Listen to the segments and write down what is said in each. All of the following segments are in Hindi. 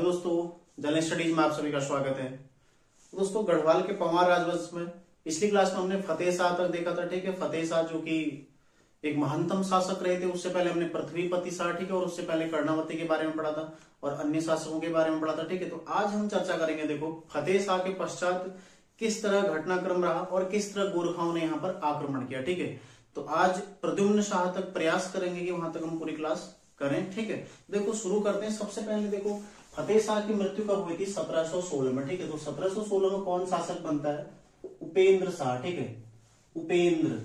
दोस्तों, जल स्टडीज में आप सभी का स्वागत है। दोस्तों, गढ़वाल के पंवार राजवंश में पिछली क्लास में हमने फतेह शाह तक देखा था। ठीक है, फतेह शाह जो कि एक महानतम शासक रहे थे। उससे पहले हमने पृथ्वीपति शाह, ठीक है, और उससे पहले कर्णावती के बारे में पढ़ा था और अन्य शासकों के बारे में पढ़ा था। ठीक है, तो आज हम चर्चा करेंगे, देखो, फतेह शाह के पश्चात किस तरह घटनाक्रम रहा और किस तरह गोरखाओं ने यहाँ पर आक्रमण किया। ठीक है, तो आज प्रद्युम्न शाह तक प्रयास करेंगे कि वहां तक हम पूरी क्लास करें। ठीक है, देखो शुरू करते हैं। सबसे पहले देखो, फतेह शाह की मृत्यु कब हुई थी? 1716 में। ठीक है, तो 1716 में कौन शासक बनता है? उपेंद्र शाह। ठीक है, उपेंद्र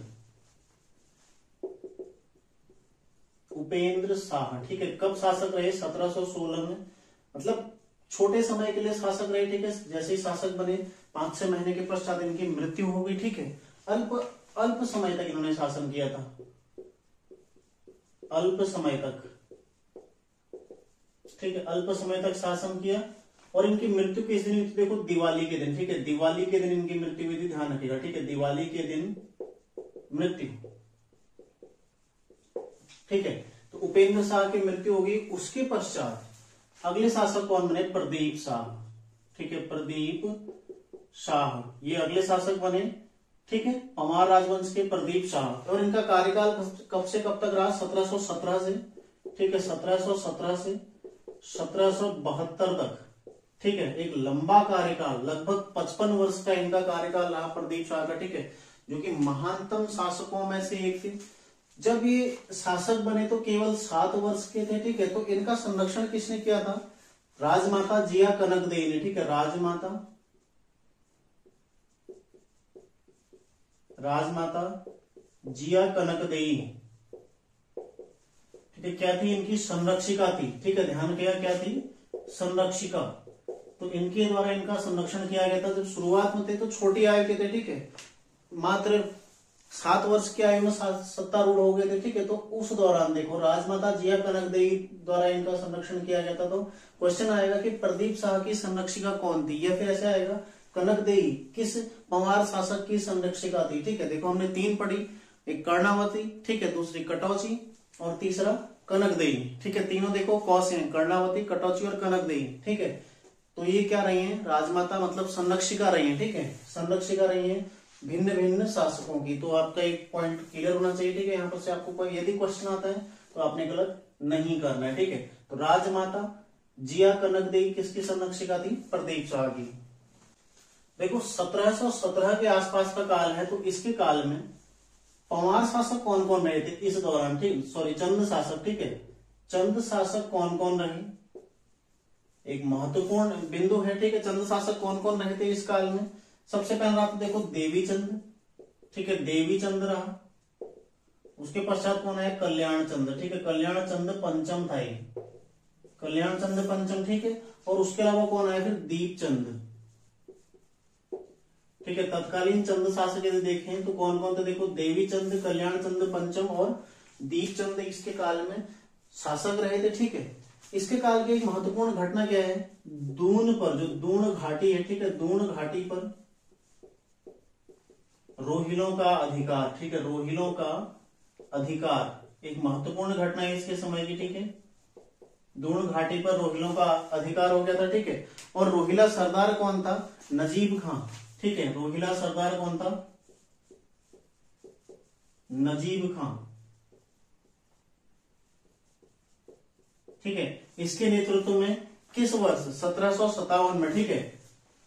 शाह। ठीक है, कब शासक रहे? 1716 में, मतलब छोटे समय के लिए शासक रहे। ठीक है, जैसे ही शासक बने 5-6 महीने के पश्चात इनकी मृत्यु हो गई। ठीक है, अल्प समय तक इन्होंने शासन किया था, अल्प समय तक। ठीक है, अल्प समय तक शासन किया और इनकी मृत्यु किस दिन हुई थी? देखो, दिवाली के दिन। ठीक है, दिवाली के दिन इनकी मृत्यु हुई थी, ध्यान रखिएगा। ठीक है, दिवाली के दिन मृत्यु। ठीक है, तो उपेंद्र शाह की मृत्यु होगी। उसके पश्चात अगले शासक कौन बने? प्रदीप शाह। ठीक है, प्रदीप शाह ये अगले शासक बने। ठीक है, पंवार राजवंश के प्रदीप शाह, और इनका कार्यकाल कब से कब तक रहा? 1717 से। ठीक है, 1717 से 1772 तक। ठीक है, एक लंबा कार्यकाल, लगभग 55 वर्ष का इनका कार्यकाल रहा प्रदीप शाह का। ठीक है, जो कि महानतम शासकों में से एक थे। जब ये शासक बने तो केवल 7 वर्ष के थे। ठीक है, तो इनका संरक्षण किसने किया था? राजमाता जिया कनकदेई ने। ठीक है, राजमाता जिया कनकदेई। ठीक है, क्या थी? इनकी संरक्षिका थी। ठीक है, ध्यान किया, क्या थी? संरक्षिका। तो इनके द्वारा इनका संरक्षण किया गया था। जब शुरुआत में थे तो छोटी आयु के थे। ठीक है, मात्र 7 वर्ष की आयु में सत्तारूढ़ हो गए थे। ठीक है, तो उस दौरान देखो, राजमाता जिया कनकदेई द्वारा इनका संरक्षण किया गया था। तो क्वेश्चन आएगा कि प्रदीप शाह की संरक्षिका कौन थी, या फिर ऐसे आएगा कनकदेई किस पंवार शासक की संरक्षिका थी। ठीक है, देखो हमने 3 पढ़ी, एक कर्णावती, ठीक है, दूसरी कटौची और तीसरा कनकदेई। ठीक है, तीनों देखो कौन से हैं? कर्णावती, कटौची और कनकदेई। ठीक है, तो ये क्या रही हैं? राजमाता, मतलब संरक्षिका रही है। ठीक है, संरक्षिका रही है भिन्न भिन्न शासकों की। तो आपका एक पॉइंट क्लियर होना चाहिए। ठीक है, यहाँ पर से आपको कोई यदि क्वेश्चन आता है तो आपने गलत नहीं करना है। ठीक है, तो राजमाता जिया कनकदेई किसकी संरक्षिका थी? प्रदीप शाह की। देखो, 1717 के आसपास का काल है, तो इसके काल में पंवार शासक कौन कौन रहे थे इस दौरान? ठीक, सॉरी, चंद शासक। ठीक है, चंद शासक कौन कौन रहे? एक महत्वपूर्ण बिंदु है। ठीक है, चंद शासक कौन कौन रहे थे इस काल में? सबसे पहला तो देखो देवी चंद। ठीक है, देवी चंद रहा। उसके पश्चात कौन है? कल्याण चंद। ठीक है, कल्याण चंद पंचम था ये, कल्याण चंद पंचम। ठीक है, और उसके अलावा कौन आया फिर? दीप चंद। ठीक है, तत्कालीन चंद शासक यदि देखें तो कौन कौन थे? देखो, देवी चंद, कल्याण चंद पंचम और दीप चंद इसके काल में शासक रहे थे। ठीक है, इसके काल की एक महत्वपूर्ण घटना क्या है? दून पर, जो दून घाटी है, ठीक है, दून घाटी पर रोहिलों का अधिकार। ठीक है, रोहिलों का अधिकार एक महत्वपूर्ण घटना है इसके समय की। ठीक है, दून घाटी पर रोहिलों का अधिकार हो गया था। ठीक है, और रोहिला सरदार कौन था? नजीब खां। ठीक है, रोहिला सरदार कौन था? नजीब खां। ठीक है, इसके नेतृत्व में किस वर्ष? 1757 में। ठीक है,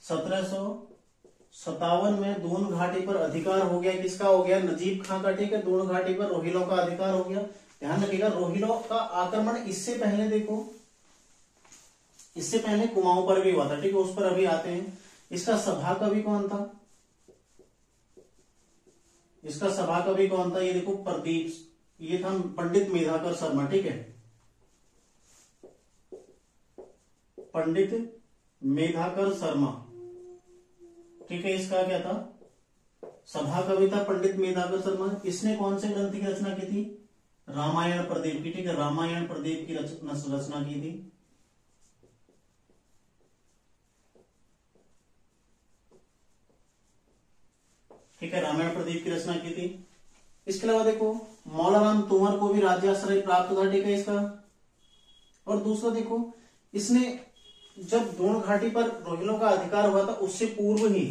1757 में दून घाटी पर अधिकार हो गया। किसका हो गया? नजीब खां का। ठीक है, दून घाटी पर रोहिलों का अधिकार हो गया। ध्यान रखिएगा, रोहिलों का आक्रमण इससे पहले, देखो, इससे पहले कुमाऊं पर भी हुआ था। ठीक है, उस पर अभी आते हैं। इसका सभाकवि कौन था? इसका सभाकवि कौन था? ये देखो, प्रदीप, ये था पंडित मेधाकर शर्मा। ठीक है, पंडित मेधाकर शर्मा। ठीक है, इसका क्या था? सभाकवि था पंडित मेधाकर शर्मा। इसने कौन से ग्रंथ की रचना की थी? रामायण प्रदीप की। ठीक है, रामायण प्रदीप की रचना की थी। ठीक है, रामायण प्रदीप की रचना की थी। इसके अलावा देखो, मौलाराम तोमर को भी राज्याश्रय प्राप्त था। ठीक है, इसका। और दूसरा देखो, इसने जब द्रोण घाटी पर रोहिलों का अधिकार हुआ था उससे पूर्व ही,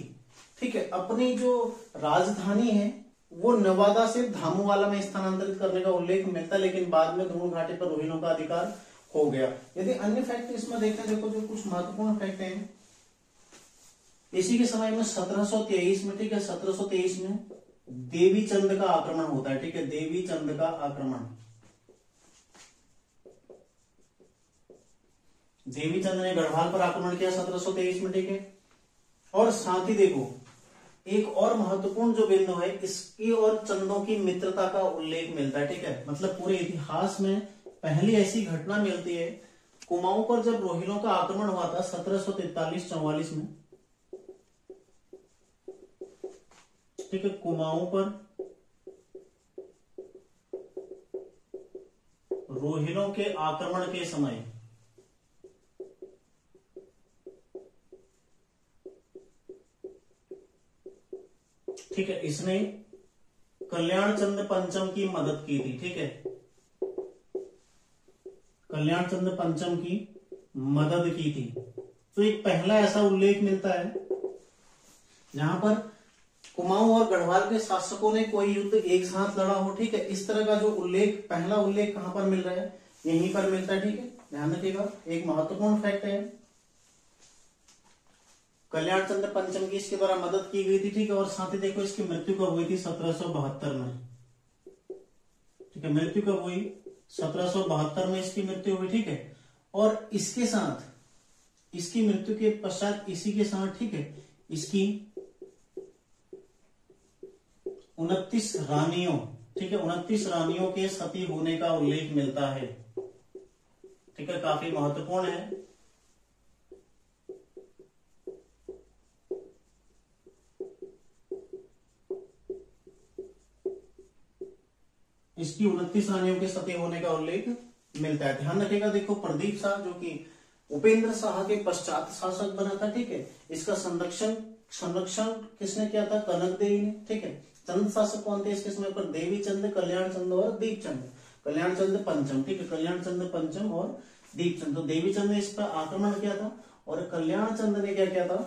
ठीक है, अपनी जो राजधानी है वो नवादा से धामुवाला में स्थानांतरित करने का उल्लेख मिलता है, लेकिन बाद में द्रोण घाटी पर रोहिलों का अधिकार हो गया। यदि अन्य फैक्ट इसमें देखते हैं, देखो जो कुछ महत्वपूर्ण फैक्ट है इसी के समय में 1723 में, ठीक है, 1723 में देवी चंद का आक्रमण होता है, ठीक है, देवी चंद का आक्रमण। देवी चंद ने गढ़वाल पर आक्रमण किया 1723 में, ठीक है। और साथ ही देखो एक और महत्वपूर्ण जो बिंदु है, इसकी और चंदों की मित्रता का उल्लेख मिलता है, ठीक है, मतलब पूरे इतिहास में पहली ऐसी घटना मिलती है। कुमाऊं पर जब रोहिलों का आक्रमण हुआ था 1743-44 में, ठीक है, कुमाऊं पर रोहिलों के आक्रमण के समय ठीक है, इसने कल्याण चंद पंचम की मदद की थी, ठीक है, कल्याण चंद पंचम की मदद की थी। तो एक पहला ऐसा उल्लेख मिलता है जहां पर कुमाऊं और गढ़वाल के शासकों ने कोई युद्ध एक साथ लड़ा हो, ठीक है। इस तरह का जो उल्लेख, पहला उल्लेख कहां पर मिल रहा है, यहीं पर मिलता है, ठीक है, ध्यान रखिएगा। एक महत्वपूर्ण फैक्ट है, कल्याण चंद्र पंचम की इसके द्वारा मदद की गई थी, ठीक है। और साथ ही देखो इसकी मृत्यु कब हुई थी, 1772 में, ठीक है, मृत्यु कब हुई, 1772 में इसकी मृत्यु हुई, ठीक है। और इसके साथ, इसकी मृत्यु के पश्चात इसी के साथ, ठीक है, इसकी 29 रानियों, ठीक है, 29 रानियों के सती होने का उल्लेख मिलता है, ठीक है, काफी महत्वपूर्ण है। इसकी 29 रानियों के सती होने का उल्लेख मिलता है। ध्यान रखिएगा, देखो प्रदीप शाह जो कि उपेंद्र शाह के पश्चात शासक बना था, ठीक है, इसका संरक्षण किसने किया था, कनक देवी ने, ठीक है। चंद शासक कौन थे इसके समय पर, देवी चंद, कल्याण चंद और दीपचंद, कल्याण चंद पंचम, ठीक है, कल्याण चंद पंचम और दीपचंद। तो देवी चंद ने इस पर आक्रमण किया था और कल्याण चंद ने क्या किया था,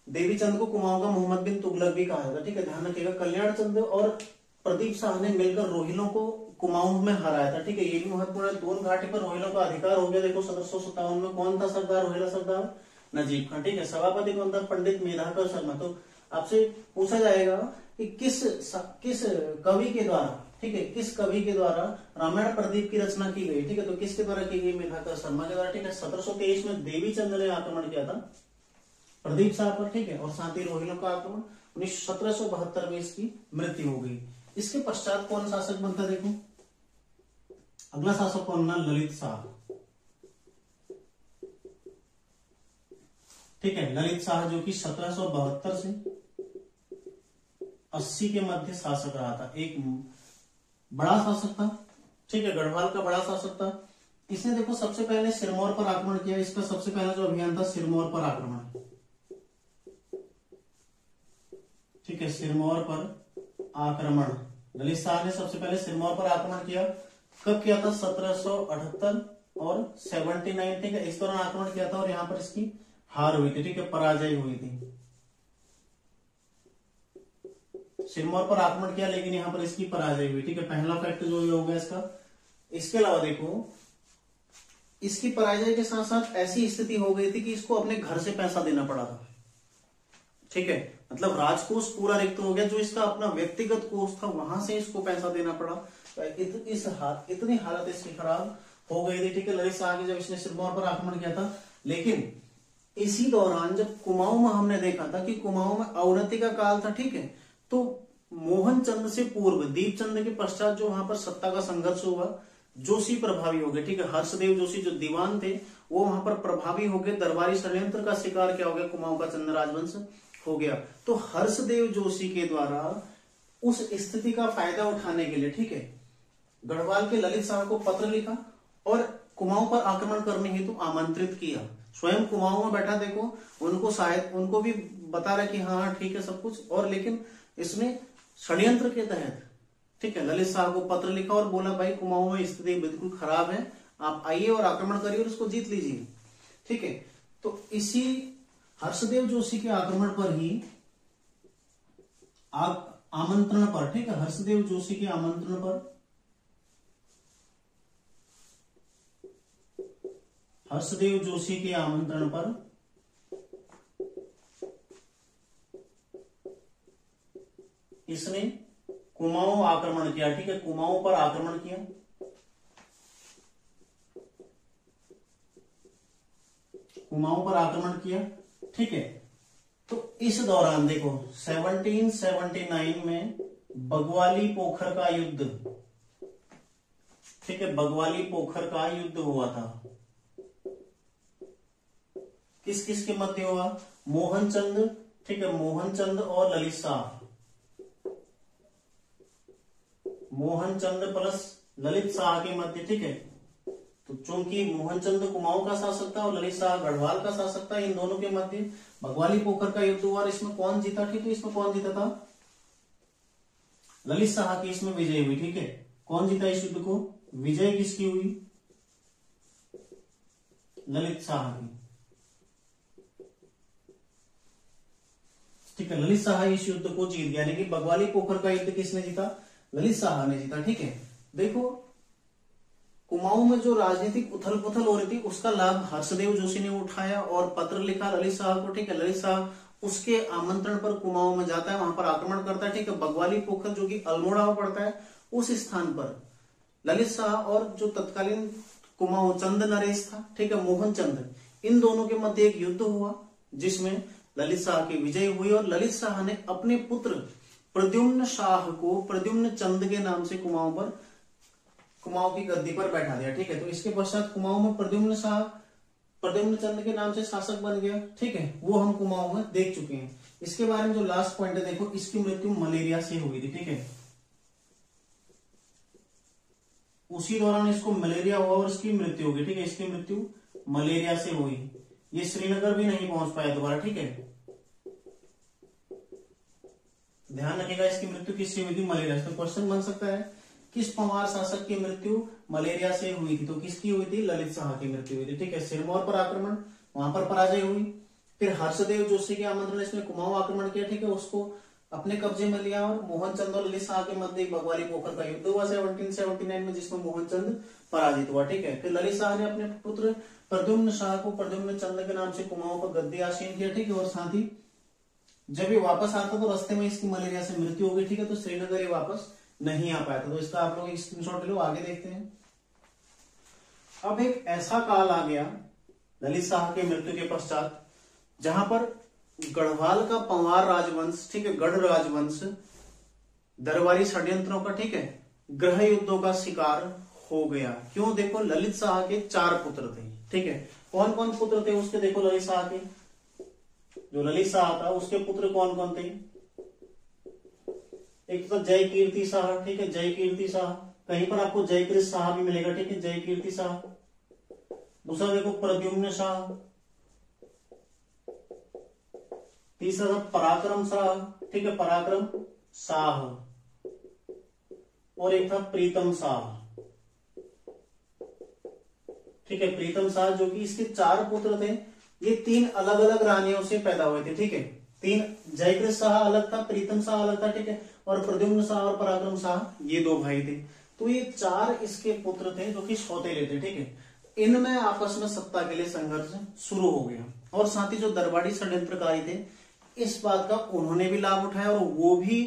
देवी चंद को कुमाऊं का मोहम्मद बिन तुगलक भी कहा था, ठीक है, ध्यान रखिएगा। कल्याण चंद और प्रदीप शाह ने मिलकर रोहिलों को कुमाऊं में हराया था, ठीक है, ये भी महत्वपूर्ण है। द्रोण घाटी पर रोहिलों का अधिकार हो गया। देखो 1757 में कौन था सरदार, रोहिला सरदार नजीब खान, ठीक है, सभापति कौन था, पंडित मेधाकर शर्मा। तो आपसे पूछा जाएगा कि किस कवि के द्वारा, ठीक है, किस कवि के द्वारा रामायण प्रदीप की रचना की गई, ठीक है, तो किसके द्वारा की गई, मेधाकर शर्मा के द्वारा, ठीक है। 1723 में देवी चंद ने आक्रमण किया था प्रदीप शाह पर, ठीक है, और साथ ही रोहिलों का आक्रमण 1772 में इसकी मृत्यु हो गई। इसके पश्चात कौन शासक बनता, देखो अगला शासक कौन ना, ललित शाह, ठीक है, ललित शाह जो कि 1772 से 80 के मध्य शासक रहा था, एक बड़ा शासक था, ठीक है, गढ़वाल का बड़ा शासक था। इसने देखो सबसे पहले सिरमौर पर आक्रमण किया। इसका सबसे पहला जो अभियान था सिरमौर पर आक्रमण, ठीक है, सिरमौर पर आक्रमण, ललित शाह ने सबसे पहले सिरमौर पर आक्रमण किया। कब किया था, 1778 और 79, ठीक है, इस दौरान आक्रमण किया था और यहां पर इसकी हार हुई थी, ठीक है, पराजय हुई थी। सिरमौर पर आक्रमण किया लेकिन यहां पर इसकी पराजय हुई, ठीक है, पहला फैक्ट जो ये हो गया इसका। इसके अलावा देखो इसकी पराजय के साथ साथ ऐसी स्थिति हो गई थी कि इसको अपने घर से पैसा देना पड़ा था, ठीक है, मतलब राजकोष पूरा रिक्त हो गया, जो इसका अपना व्यक्तिगत कोष था वहां से इसको पैसा देना पड़ा। इतनी हालत इसकी खराब हो गई थी, ठीक है, ललित शाह की जब इसने सिरमौर पर आक्रमण किया था। लेकिन इसी दौरान जब कुमाऊं में हमने देखा था कि कुमाऊं में अवनति का काल था, ठीक है, तो मोहन चंद से पूर्व दीपचंद के पश्चात जो वहां पर सत्ता का संघर्ष हुआ, जोशी प्रभावी हो गए, ठीक है, हर्षदेव जोशी जो दीवान थे वो वहां पर प्रभावी हो गए, दरबारी षड्यंत्र का शिकार क्या हो गया, कुमाऊं का चंद राजवंश हो गया। तो हर्षदेव जोशी के द्वारा उस स्थिति का फायदा उठाने के लिए, ठीक है, गढ़वाल के ललित शाह को पत्र लिखा और कुमाऊं पर आक्रमण करने हेतु आमंत्रित किया। स्वयं कुमाऊं में बैठा, देखो उनको शायद उनको भी बता रहा कि हाँ ठीक है सब कुछ, और लेकिन इसने षड्यंत्र के तहत, ठीक है, ललित शाह को पत्र लिखा और बोला भाई कुमाऊं में स्थिति बिल्कुल खराब है, आप आइए और आक्रमण करिए और उसको जीत लीजिए, ठीक है। तो इसी हर्षदेव जोशी के आक्रमण पर ही आमंत्रण पर, ठीक है, हर्षदेव जोशी के आमंत्रण पर, हर्षदेव जोशी के आमंत्रण पर इसने कुमाऊं आक्रमण किया, ठीक है, कुमाऊं पर आक्रमण किया। कुमाऊं पर आक्रमण किया, ठीक है। तो इस दौरान देखो 1779 में बगवाली पोखर का युद्ध, ठीक है, बगवाली पोखर का युद्ध हुआ था। किस किस के मध्य हुआ? मोहनचंद, ठीक है, मोहनचंद और ललित शाह, मोहनचंद प्लस ललित शाह के मध्य, ठीक है। तो चूंकि मोहनचंद कुमाऊं का शासक था और ललित शाह गढ़वाल का शासक था, इन दोनों के मध्य बगवाली पोखर का युद्ध हुआ। इसमें कौन जीता? ठीक है, इसमें कौन जीता था? ललित शाह की इसमें विजय हुई, ठीक है। कौन जीता इस युद्ध को? विजय किसकी हुई? ललित शाह की, ठीक है। ललित शाह इस युद्ध को जीत गया, यानी कि बगवाली पोखर का युद्ध किसने जीता? ललित शाह ने जीता, ठीक है। देखो कुमाऊं में जो राजनीतिक उथल पुथल हो रही थी उसका लाभ हर्षदेव जोशी ने उठाया और पत्र लिखा ललित शाह को, ठीक है। ललित शाह उसके आमंत्रण पर कुमाऊं में जाता है, वहां पर आक्रमण करता है, ठीक है। बगवाली पोखर जो कि अल्मोड़ा में पड़ता है, उस स्थान पर ललित शाह और जो तत्कालीन कुमाऊं चंद नरेश था, ठीक है, मोहनचंद, इन दोनों के मध्य एक युद्ध हुआ जिसमें ललित शाह की विजय हुई और ललित शाह ने अपने पुत्र प्रद्युम्न शाह को प्रद्युम्न चंद के नाम से कुमाऊं की गद्दी पर बैठा दिया, ठीक है। तो इसके पश्चात कुमाऊं में प्रद्युम्न शाह प्रद्युम्न चंद के नाम से शासक बन गया, ठीक है। वो हम कुमाऊं में देख चुके हैं। इसके बारे में जो लास्ट पॉइंट है देखो, इसकी मृत्यु मलेरिया से हुई थी, ठीक है। उसी दौरान इसको मलेरिया हुआ और इसकी मृत्यु हो गई, ठीक है। इसकी मृत्यु मलेरिया से हुई। ये श्रीनगर भी नहीं पहुंच पाया दोबारा, ठीक है। ध्यान रखिएगा, इसकी मृत्यु किससे हुई थी? मलेरिया से। तो क्वेश्चन बन सकता है किस पंवार शासक की मृत्यु मलेरिया से हुई थी? तो किसकी हुई थी? ललित शाह की मृत्यु हुई थी, ठीक है। सिरमौर पर आक्रमण, वहां पर पराजय हुई। फिर हर्षदेव जोशी के आमंत्रण इसने कुमाऊं आक्रमण किया, ठीक है, उसको अपने कब्जे में लिया और मोहनचंद और ललित शाह के मध्य बगवाली पोखर का युद्ध हुआ 1779 में, जिसमें मोहनचंद पराजित हुआ, ठीक है। फिर ललित शाह ने अपने पुत्र प्रद्युम्न शाह को प्रद्युम्न चंद के नाम से कुमाऊं पर गद्दी आसीन किया, ठीक है। और साथ ही जब ये वापस आता तो रास्ते में इसकी मलेरिया से मृत्यु हो गई, ठीक है। तो श्रीनगर ये वापस नहीं आ पाया था। तो इसका आप लोग एक स्क्रीनशॉट ले लो, आगे देखते हैं। अब एक ऐसा काल आ गया ललित शाह के मृत्यु के पश्चात जहां पर गढ़वाल का पंवार राजवंश, ठीक है, गढ़ राजवंश दरबारी षड्यंत्रों का, ठीक है, गृह युद्धों का शिकार हो गया। क्यों? देखो ललित शाह के 4 पुत्र थे, ठीक है। कौन कौन पुत्र थे उसके? देखो ललित शाह के, जो ललित शाह था उसके पुत्र कौन कौन थे? एक तो जय कीर्ति शाह, ठीक है, जय कीर्ति शाह। कहीं पर आपको जय कृत शाह भी मिलेगा, ठीक है, जय कीर्ति शाह। दूसरा देखो प्रद्युम्न शाह। तीसरा था पराक्रम शाह, ठीक है, पराक्रम शाह। और एक था प्रीतम शाह, ठीक है, प्रीतम शाह, जो कि इसके 4 पुत्र थे। ये 3 अलग अलग रानियों से पैदा हुए थे, ठीक है। 3, जयकृत शाह अलग था, प्रीतम शाह अलग था, ठीक है, और प्रद्युम्न शाह और पराक्रम शाह ये 2 भाई थे। तो ये 4 इसके पुत्र थे जो कि सौतेले थे, ठीक है। इनमें आपस में सत्ता के लिए संघर्ष शुरू हो गया और साथ ही जो दरबारी षड्यंत्रकारी थे इस बात का उन्होंने भी लाभ उठाया और वो भी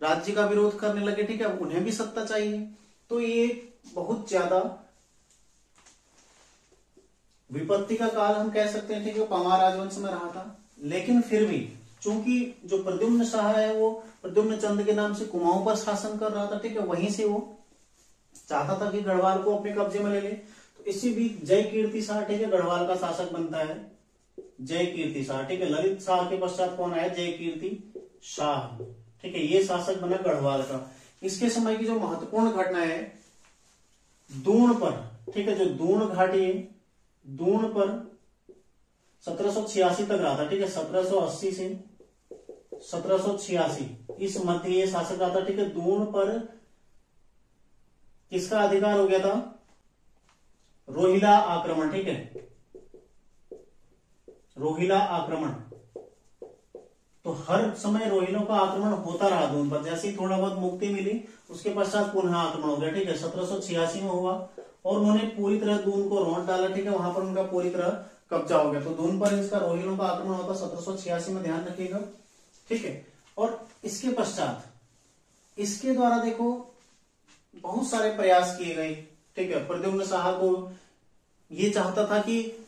राज्य का विरोध करने लगे, ठीक है, उन्हें भी सत्ता चाहिए। तो ये बहुत ज्यादा विपत्ति का काल हम कह सकते हैं, ठीक है, पंवार राजवंश में रहा था। लेकिन फिर भी चूंकि जो प्रद्युम्न शाह है वो प्रद्युम्न चंद के नाम से कुमाऊं पर शासन कर रहा था, ठीक है, वहीं से वो चाहता था कि गढ़वाल को अपने कब्जे में ले ले। तो इसी बीच जय कीर्ति शाह, ठीक है, गढ़वाल का शासक बनता है, जय कीर्ति शाह, ठीक है। ललित शाह के पश्चात कौन आया? जय कीर्ति शाह, ठीक है, ये शासक बना गढ़वाल का। इसके समय की जो महत्वपूर्ण घटना है दून पर, ठीक है, जो दून घाटी है, दून पर 1786 तक रहा था, ठीक है, 1780 से 1786 इस मध्य ये शासक रहा था, ठीक है। दून पर किसका अधिकार हो गया था? रोहिला आक्रमण, ठीक है, रोहिला आक्रमण। तो हर समय रोहिलों का आक्रमण होता रहा दून पर, जैसे ही थोड़ा बहुत मुक्ति मिली उसके पश्चात पुनः आक्रमण हो गया, ठीक है। 1786 में हुआ और उन्होंने पूरी तरह दून को रौंद डाला, ठीक है। वहां पर उनका पूरी तरह कब्जा हो गया। तो दून पर इसका रोहिलों का आक्रमण होता 1786 में, ध्यान रखिएगा, ठीक है। और इसके पश्चात इसके द्वारा देखो बहुत सारे प्रयास किए गए, ठीक है। प्रद्युम्न शाह को ये चाहता था कि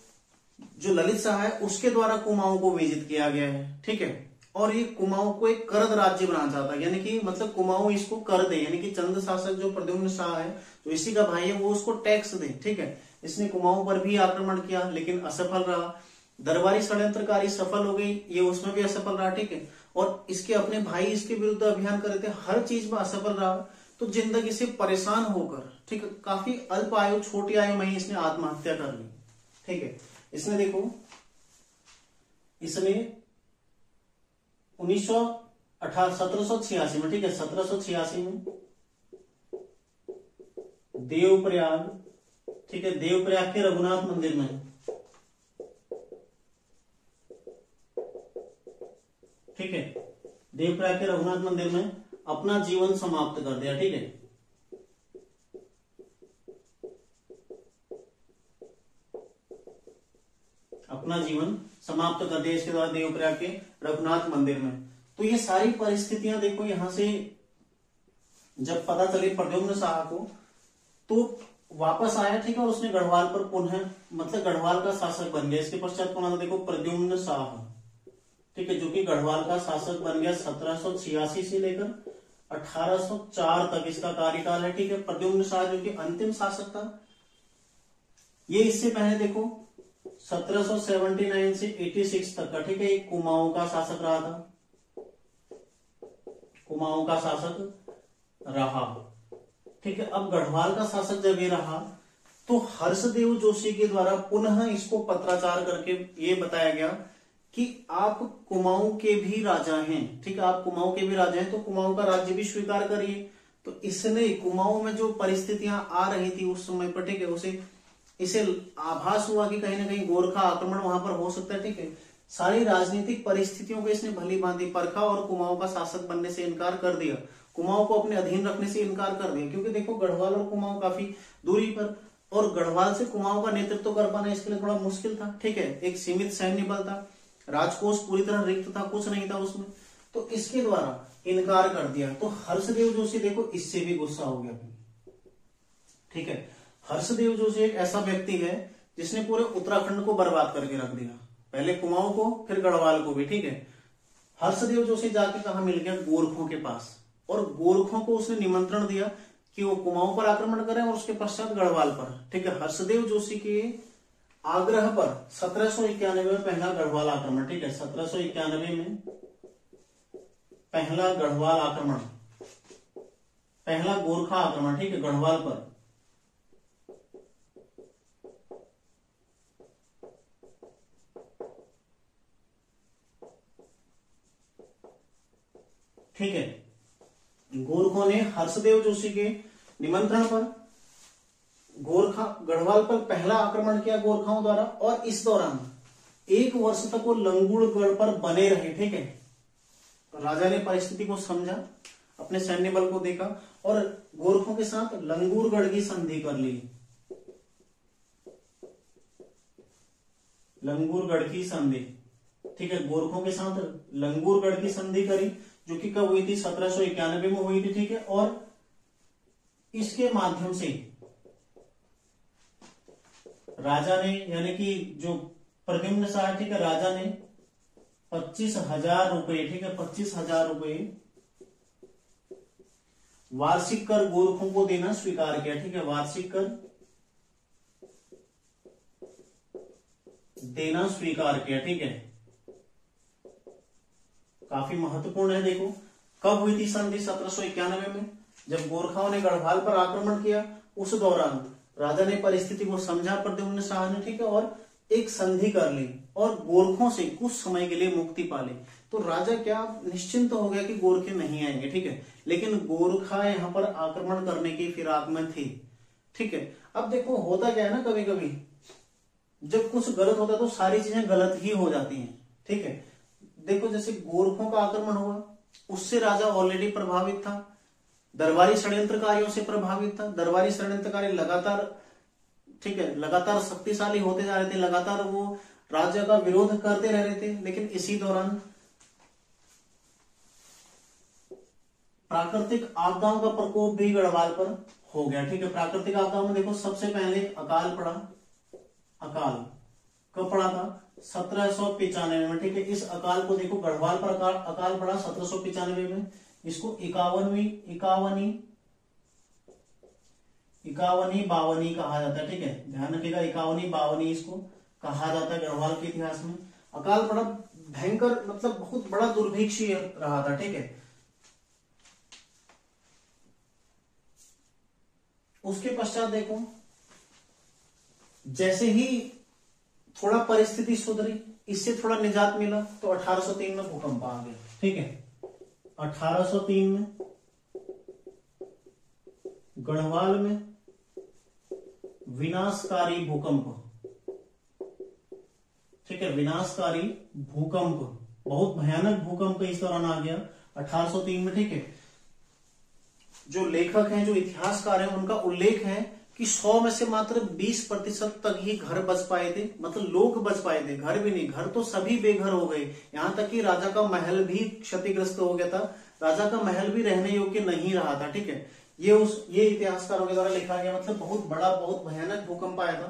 जो ललित शाह है उसके द्वारा कुमाऊं को विजित किया गया है, ठीक है। और ये कुमाऊं को एक करद राज्य बनाना चाहता है, यानी कि मतलब कुमाऊं इसको कर दे, यानी कि चंद शासक जो प्रद्युम्न शाह है जो इसी का भाई है वो उसको टैक्स दे, ठीक है। इसने कुमाऊं पर भी आक्रमण किया लेकिन असफल रहा। दरबारी षड्यंत्रकारी सफल हो गई, ये उसमें भी असफल रहा, ठीक है। और इसके अपने भाई इसके विरुद्ध अभियान कर रहे थे, हर चीज में असफल रहा। तो जिंदगी से परेशान होकर, ठीक है, काफी अल्प आयु छोटी आयु में ही इसने आत्महत्या कर ली, ठीक है। इसने देखो इसने 1786 में, ठीक है, 1786 में देवप्रयाग, ठीक है, देवप्रयाग के रघुनाथ मंदिर में, ठीक है, देवप्रयाग के रघुनाथ मंदिर में अपना जीवन समाप्त कर दिया, ठीक है। अपना जीवन समाप्त कर दिया इसके द्वारा देवप्रयाग के रघुनाथ मंदिर में। तो ये सारी परिस्थितियां देखो यहां से जब पता चली प्रद्युम्न शाह को तो वापस आया, ठीक है। और उसने गढ़वाल पर पुनः मतलब गढ़वाल का शासक बन गया। इसके पश्चात कौन आता देखो प्रद्युम्न शाह, ठीक है, जो कि गढ़वाल का शासक बन गया 1786 से लेकर 1804 तक इसका कार्यकाल है, ठीक है। प्रद्युम्न शाह जो कि अंतिम शासक था। ये इससे पहले देखो 1779 से 86 तक का, ठीक है, एक कुमाऊं का शासक रहा था, कुमाऊं का शासक रहा, ठीक है। अब गढ़वाल का शासक जब ये रहा तो हर्षदेव जोशी के द्वारा पुनः इसको पत्राचार करके ये बताया गया कि आप कुमाऊं के भी राजा हैं, ठीक है, आप कुमाऊं के भी राजा हैं तो कुमाऊं का राज्य भी स्वीकार करिए। तो इसने कुमाऊं में जो परिस्थितियां आ रही थी उस समय पर, ठीक है, इसे आभास हुआ कि कहीं ना कहीं गोरखा आक्रमण वहां पर हो सकता है, ठीक है। सारी राजनीतिक परिस्थितियों को इसने भली भांति परखा और कुमाऊं का शासक बनने से इनकार कर दिया, कुमाऊं को अपने अधीन रखने से इनकार कर दिया। क्योंकि देखो गढ़वाल और कुमाऊं काफी दूरी पर, और गढ़वाल से कुमाऊं का नेतृत्व कर पाना इसके लिए थोड़ा मुश्किल था, ठीक है। एक सीमित सैन्य बल था, राजकोष पूरी तरह रिक्त था, कुछ नहीं था उसमें, तो इसके द्वारा इनकार कर दिया। तो हर्षदेव जोशी देखो इससे भी गुस्सा हो गया, ठीक है। हर्षदेव जोशी एक ऐसा व्यक्ति है जिसने पूरे उत्तराखंड को बर्बाद करके रख दिया, पहले कुमाऊं को फिर गढ़वाल को भी, ठीक है। हर्षदेव जोशी जाके कहा मिल गया गोरखों के पास, और गोरखों को उसने निमंत्रण दिया कि वो कुमाऊं पर आक्रमण करें और उसके पश्चात गढ़वाल पर, ठीक है। हर्षदेव जोशी के आग्रह पर 1791 में पहला गढ़वाल आक्रमण, ठीक है, 1791 में पहला गढ़वाल आक्रमण, पहला गोरखा आक्रमण, ठीक है, गढ़वाल पर। ठीक है, गोरखों ने हर्षदेव जोशी के निमंत्रण पर गोरखा गढ़वाल पर पहला आक्रमण किया गोरखाओं द्वारा, और इस दौरान 1 वर्ष तक वो लंगूरगढ़ पर बने रहे, ठीक है। राजा ने परिस्थिति को समझा, अपने सैन्य बल को देखा और गोरखों के साथ लंगूरगढ़ की संधि कर ली, लंगूरगढ़ की संधि, ठीक है। गोरखों के साथ लंगूरगढ़ की संधि करी जो कि कब हुई थी 1791 में हुई थी, ठीक है। और इसके माध्यम से राजा ने, यानी कि जो प्रद्युम्न शाह, ठीक है, राजा ने 25,000 रुपए, ठीक है, 25,000 रुपए वार्षिक कर गोरखों को देना स्वीकार किया, ठीक है, वार्षिक कर देना स्वीकार किया, ठीक है। काफी महत्वपूर्ण है। देखो कब हुई थी संधि 1791 में, जब गोरखाओं ने गढ़वाल पर आक्रमण किया। उस दौरान राजा ने परिस्थिति को समझा प्रद्युम्न शाह ने, ठीक है, और एक संधि कर ली और गोरखों से कुछ समय के लिए मुक्ति पा ली। तो राजा क्या निश्चिंत हो गया कि गोरखे नहीं आएंगे, ठीक है। लेकिन गोरखा यहां पर आक्रमण करने की फिराक में थी, ठीक है। अब देखो होता क्या है ना, कभी कभी जब कुछ गलत होता है तो सारी चीजें गलत ही हो जाती हैं, ठीक है। देखो जैसे गोरखों का आक्रमण हुआ, उससे राजा ऑलरेडी प्रभावित था, दरबारी षड्यंत्रकारियों से प्रभावित था, दरबारी षड्यंत्रकारी लगातार, ठीक है, लगातार शक्तिशाली होते जा रहे थे, लगातार वो राजा का विरोध करते रह रहे थे। लेकिन इसी दौरान प्राकृतिक आपदाओं का प्रकोप भी गढ़वाल पर हो गया, ठीक है। प्राकृतिक आपदाओं में देखो सबसे पहले अकाल पड़ा। अकाल कब पड़ा था? 1795 में, ठीक है। इस अकाल को देखो, गढ़वाल पर अकाल पड़ा 1795 में। इसको इकावनी बावनी कहा जाता है, ठीक है, ध्यान रखिएगा, इकावनी बावनी इसको कहा जाता है गढ़वाल के इतिहास में। अकाल बड़ा भयंकर, मतलब बहुत बड़ा दुर्भिक्ष रहा था, ठीक है। उसके पश्चात देखो, जैसे ही थोड़ा परिस्थिति सुधरी, इससे थोड़ा निजात मिला, तो 1803 में भूकंप आ गया, ठीक है। 1803 में गढ़वाल में विनाशकारी भूकंप, ठीक है, विनाशकारी भूकंप, बहुत भयानक भूकंप इस दौरान आ गया 1803 में, ठीक है। जो लेखक हैं, जो इतिहासकार हैं, उनका उल्लेख है कि 100 में से मात्र 20% तक ही घर बच पाए थे, मतलब लोग बच पाए थे, घर भी नहीं, घर तो सभी बेघर हो गए। यहां तक कि राजा का महल भी क्षतिग्रस्त हो गया था, राजा का महल भी रहने योग्य नहीं रहा था, ठीक है। ये इतिहासकारों के द्वारा लिखा गया, मतलब बहुत बड़ा, बहुत भयानक भूकंप आया था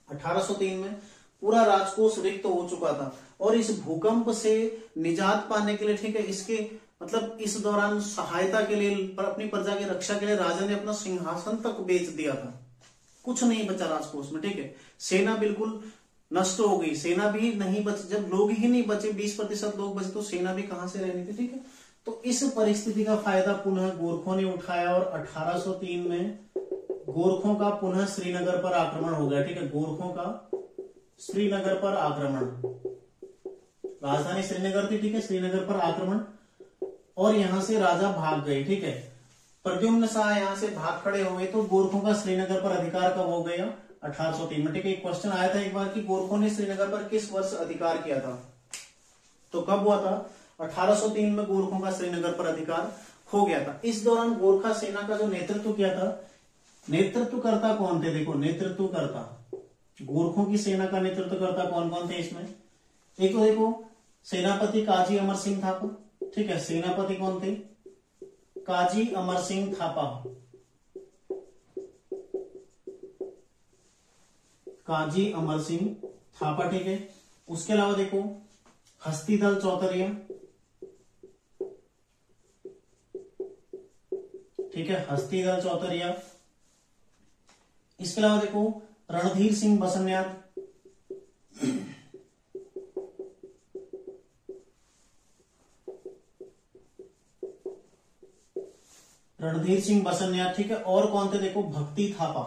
1803 में। पूरा राजकोष रिक्त हो चुका था, और इस भूकंप से निजात पाने के लिए, ठीक है, इसके मतलब इस दौरान सहायता के लिए, अपनी प्रजा की रक्षा के लिए राजा ने अपना सिंहासन तक बेच दिया था। कुछ नहीं बचा राजकोष में, ठीक है। सेना बिल्कुल नष्ट हो गई, सेना भी नहीं बची। जब लोग ही नहीं बचे, 20% लोग बचे, तो सेना भी कहां से रहनी थी, ठीक है। तो इस परिस्थिति का फायदा पुनः गोरखों ने उठाया, और 1803 में गोरखों का पुनः श्रीनगर पर आक्रमण हो गया, ठीक है। गोरखों का श्रीनगर पर आक्रमण, राजधानी श्रीनगर थी, ठीक है, श्रीनगर पर आक्रमण, और यहां से राजा भाग गए, ठीक है। प्रद्युम्न शाह यहां से भाग खड़े हो गए, तो गोरखों का श्रीनगर पर अधिकार कब हो गया? 1803 में, ठीक है। एक क्वेश्चन आया था एक बार कि गोरखों ने श्रीनगर पर किस वर्ष अधिकार किया था, तो कब हुआ था? 1803 में गोरखों का श्रीनगर पर अधिकार हो गया था। इस दौरान गोरखा सेना का जो नेतृत्व किया था, नेतृत्वकर्ता कौन थे? देखो, नेतृत्वकर्ता, गोरखों की सेना का नेतृत्वकर्ता कौन कौन थे इसमें? एक तो देखो, सेनापति काजी अमर सिंह थापा, ठीक है। सेनापति कौन थे? काजी अमर सिंह थापा, काजी अमर सिंह थापा, ठीक है। उसके अलावा देखो, हस्तीदल चौतरिया, ठीक है, हस्तीदल चौतरिया। इसके अलावा देखो, रणधीर सिंह बसन्यात, रणधीर सिंह बसन्यात, ठीक है। और कौन थे? देखो, भक्ति थापा,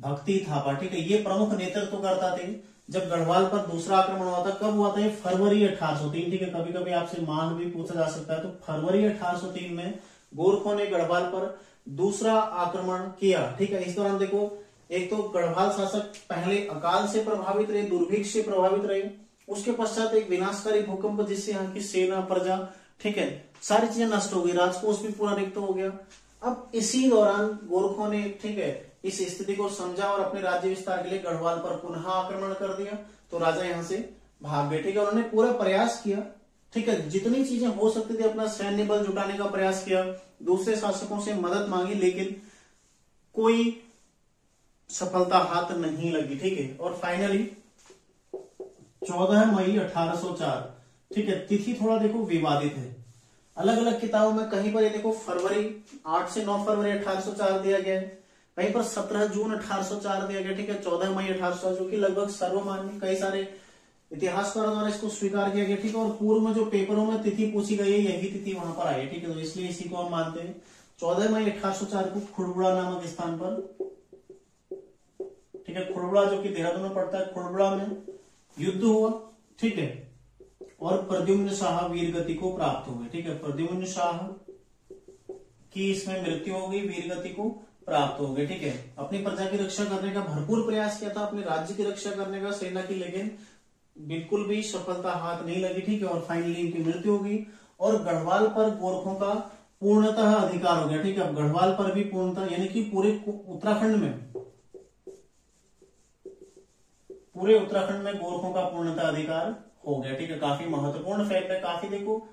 भक्ति थापा, ठीक है। ये प्रमुख नेतृत्वकर्ता थे जब गढ़वाल पर दूसरा आक्रमण हुआ था। कब हुआ था? ये फरवरी 1803, ठीक है। कभी कभी आपसे माह भी पूछा जा सकता है। तो फरवरी 1803 में गोरखों ने गढ़वाल पर दूसरा आक्रमण किया, ठीक है। इस दौरान देखो, एक तो गढ़वाल शासक पहले अकाल से प्रभावित रहे, दुर्भिक्ष से प्रभावित रहे, उसके पश्चात एक विनाशकारी भूकंप जिससे यहाँ की सेना, प्रजा, ठीक है, सारी चीजें नष्ट हो गई, राजकोष भी पूरा रिक्त हो गया। अब इसी दौरान गोरखों ने, ठीक है, इस स्थिति को समझा और अपने राज्य विस्तार के लिए गढ़वाल पर पुनः आक्रमण कर दिया। तो राजा यहां से भाग गए, ठीक है। उन्होंने पूरा प्रयास किया, ठीक है, जितनी चीजें हो सकती थी अपना सैन्य बल जुटाने का प्रयास किया, दूसरे शासकों से मदद मांगी, लेकिन कोई सफलता हाथ नहीं लगी, ठीक है। और फाइनली 14 मई 1804, ठीक है। तिथि थोड़ा देखो विवादित है, अलग अलग किताबों में कहीं पर ये देखो फरवरी 8 से 9 फरवरी 1804 दिया गया है, कहीं पर 17 जून 1804 दिया गया, ठीक है। 14 मई 1804 जो कि लगभग सर्वमान्य, कई सारे इतिहासकारों द्वारा इसको स्वीकार किया गया, ठीक है। और पूर्व में जो पेपरों में तिथि पूछी गई है, यही तिथि वहां पर आई है, ठीक है। तो इसलिए इसी को हम मानते हैं 14 मई 1804 को खुड़बुड़ा नामक स्थान पर, ठीक है, खुड़बुड़ा जो कि देहरादून में पड़ता है, खुड़बुड़ा में युद्ध हुआ, ठीक है। और प्रद्युम्न शाह वीरगति को प्राप्त हो गए, ठीक है। प्रद्युम्न शाह की इसमें मृत्यु हो गई, वीरगति को प्राप्त हो गए। ठीक है, अपनी प्रजा की रक्षा करने का भरपूर प्रयास किया था, अपने राज्य की रक्षा करने का सेना की, लेकिन बिल्कुल भी सफलता हाथ नहीं लगी। ठीक है, और फाइनली इनकी मृत्यु हो गई और गढ़वाल पर गोरखों का पूर्णतः अधिकार हो गया। ठीक है, अब गढ़वाल पर भी पूर्णतः, यानी कि पूरे उत्तराखंड में गोरखों का पूर्णतः अधिकार हो गया। ठीक है, काफी महत्वपूर्ण फैक्ट है, काफी देखो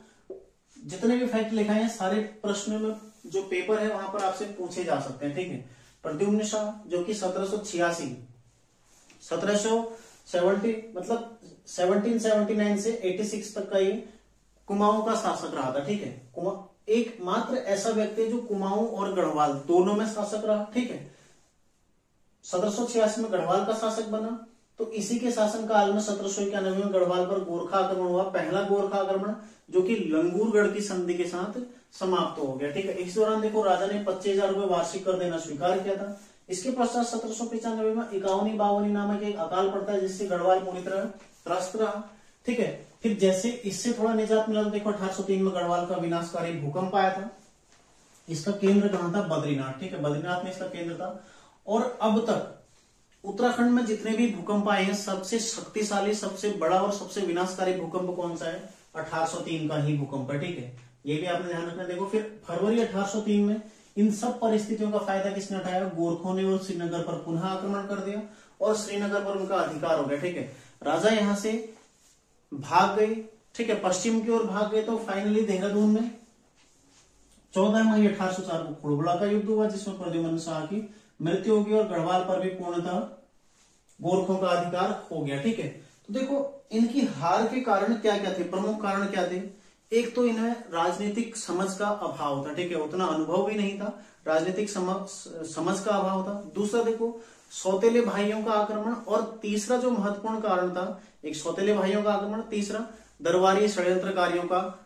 जितने भी फैक्ट लिखा है सारे प्रश्नों में जो पेपर है वहां पर आपसे पूछे जा सकते हैं। ठीक है, प्रद्युम्न शाह जो कि 1770 मतलब 1779 से 86 तक का ये कुमाऊं का शासक रहा था। ठीक है, एकमात्र ऐसा व्यक्ति जो कुमाऊं और गढ़वाल दोनों में शासक रहा। ठीक है, 1786 में गढ़वाल का शासक बना, तो इसी के शासन काल में 1791 में गढ़वाल पर गोरखा आक्रमण हुआ, पहला गोरखा आक्रमण, जो कि लंगूरगढ़ की संधि के साथ समाप्त हो गया। ठीक है, इस दौरान देखो राजा ने 25,000 रुपए वार्षिक कर देना स्वीकार किया था। इसके पश्चात 1795 में इकावनी बावनी नामक एक अकाल पड़ता है, जिससे गढ़वाल पूरी तरह त्रस्त रहा। ठीक है, फिर जैसे इससे थोड़ा निजात मिला तो देखो 1803 में गढ़वाल का विनाशकारी भूकंप आया था। इसका केंद्र कहां था? बद्रीनाथ। ठीक है, बद्रीनाथ में इसका केंद्र था। और अब तक उत्तराखंड में जितने भी भूकंप आए हैं, सबसे शक्तिशाली, सबसे बड़ा और सबसे विनाशकारी भूकंप कौन सा है? 1803 का ही भूकंप है। ठीक है, ये भी आपने ध्यान रखना। देखो फिर फरवरी 1803 में इन सब परिस्थितियों का फायदा किसने उठाया? गोरखों ने, और श्रीनगर पर पुनः आक्रमण कर दिया और श्रीनगर पर उनका अधिकार हो गया। ठीक है, राजा यहां से भाग गए। ठीक है, पश्चिम की ओर भाग गए, तो फाइनली देहरादून में 14 मई 1804 को खुड़बुड़ा का युद्ध हुआ, जिसमें प्रद्युम्न शाह की मृत्यु होगी और गढ़वाल पर भी पूर्णतः गोरखों का अधिकार हो गया। ठीक है, तो देखो इनकी हार के कारण क्या क्या थे, प्रमुख कारण क्या थे? एक तो इन्हें राजनीतिक समझ का अभाव था। ठीक है, उतना अनुभव भी नहीं था, राजनीतिक समझ का अभाव था। दूसरा देखो सौतेले भाइयों का आक्रमण, और तीसरा जो महत्वपूर्ण कारण था, एक सौतेले भाइयों का आक्रमण, तीसरा दरबारी षड्यंत्रकारियों का,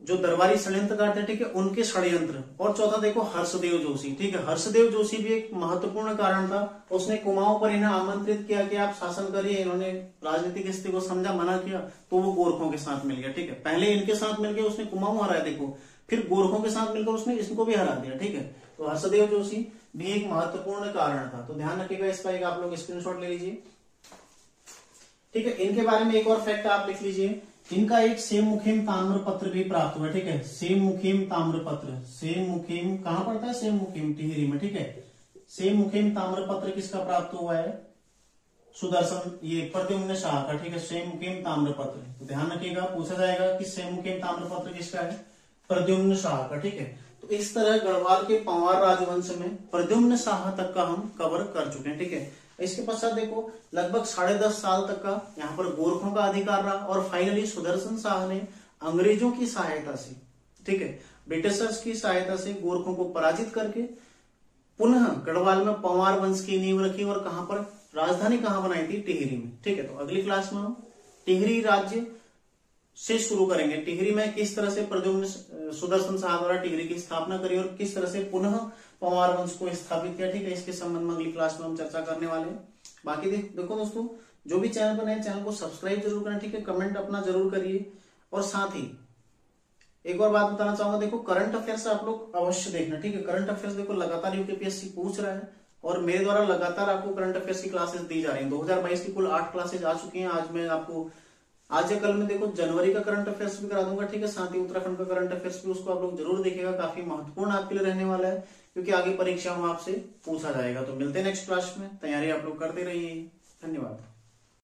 जो दरबारी षड्यंत्रकार थे, ठीक है, उनके षड्यंत्र, और चौथा देखो हर्षदेव जोशी। ठीक है, हर्षदेव जोशी भी एक महत्वपूर्ण कारण था। उसने कुमाऊं पर इन्हें आमंत्रित किया कि आप शासन करिए, इन्होंने राजनीतिक स्थिति को समझा, मना किया, तो वो गोरखों के साथ मिल गया। ठीक है, पहले इनके साथ मिलकर उसने कुमाऊं हराया, देखो फिर गोरखों के साथ मिलकर उसने इसको भी हरा दिया। ठीक है, तो हर्षदेव जोशी भी एक महत्वपूर्ण कारण था, तो ध्यान रखिएगा, इसका एक आप लोग स्क्रीनशॉट ले लीजिए। ठीक है, इनके बारे में एक और फैक्ट आप लिख लीजिए, इनका एक सेम मुखिम ताम्र पत्र भी प्राप्त हुआ। ठीक है, सेम मुखिम ताम्र पत्र, सेम मुखिम कहां पड़ता है? सेम मुखिम टिहरी में। ठीक है, सेम मुखिम ताम्र पत्र किसका प्राप्त हुआ है? सुदर्शन, ये प्रद्युम्न शाह का। ठीक है, सेम मुखिम ताम्र पत्र, तो ध्यान रखिएगा, पूछा जाएगा कि सेम मुखिम ताम्र पत्र किसका है? प्रद्युम्न शाह का। ठीक है, तो इस तरह गढ़वाल के पंवार राजवंश में प्रद्युम्न शाह तक का हम कवर कर चुके हैं। ठीक है, इसके पश्चात देखो लगभग 10.5 साल तक का यहाँ पर गोरखों का अधिकार रहा, और फाइनली सुदर्शन शाह ने अंग्रेजों की सहायता से, ठीक है, ब्रिटिशर्स की सहायता से गोरखों को पराजित करके पुनः गढ़वाल में पंवार वंश की नींव रखी, और कहां पर? राजधानी कहां बनाई थी? टिहरी में। ठीक है, तो अगली क्लास में हम टिहरी राज्य से शुरू करेंगे। टिहरी में किस तरह से प्रद्युम्न सुदर्शन शाह द्वारा टिहरी की स्थापना करी और किस तरह से पुनः पंवार वंश को स्थापित किया। ठीक है, इसके संबंध में अगली क्लास में हम चर्चा करने वाले हैं। बाकी देखो दोस्तों, जो भी चैनल पर नए, चैनल को सब्सक्राइब जरूर करें। ठीक है, कमेंट अपना जरूर करिए, और साथ ही एक और बात बताना चाहूंगा, देखो करंट अफेयर्स आप लोग अवश्य देखना। ठीक है, करंट अफेयर्स देखो लगातार यूकेपीएससी पूछ रहा है, और मेरे द्वारा लगातार आपको करंट अफेयर्स की क्लासेस दी जा रही हैं। 2022 की कुल 8 क्लासेज आ चुकी हैं। आज मैं आपको आज या कल में देखो जनवरी का करंट अफेयर्स भी करा दूंगा। ठीक है, साथ ही उत्तराखंड का करंट अफेयर्स भी, उसको आप लोग जरूर देखिएगा, काफी महत्वपूर्ण आपके लिए रहने वाला है, क्योंकि आगे परीक्षा में आपसे पूछा जाएगा। तो मिलते हैं नेक्स्ट क्लास में, तैयारी आप लोग करते रहिए। धन्यवाद।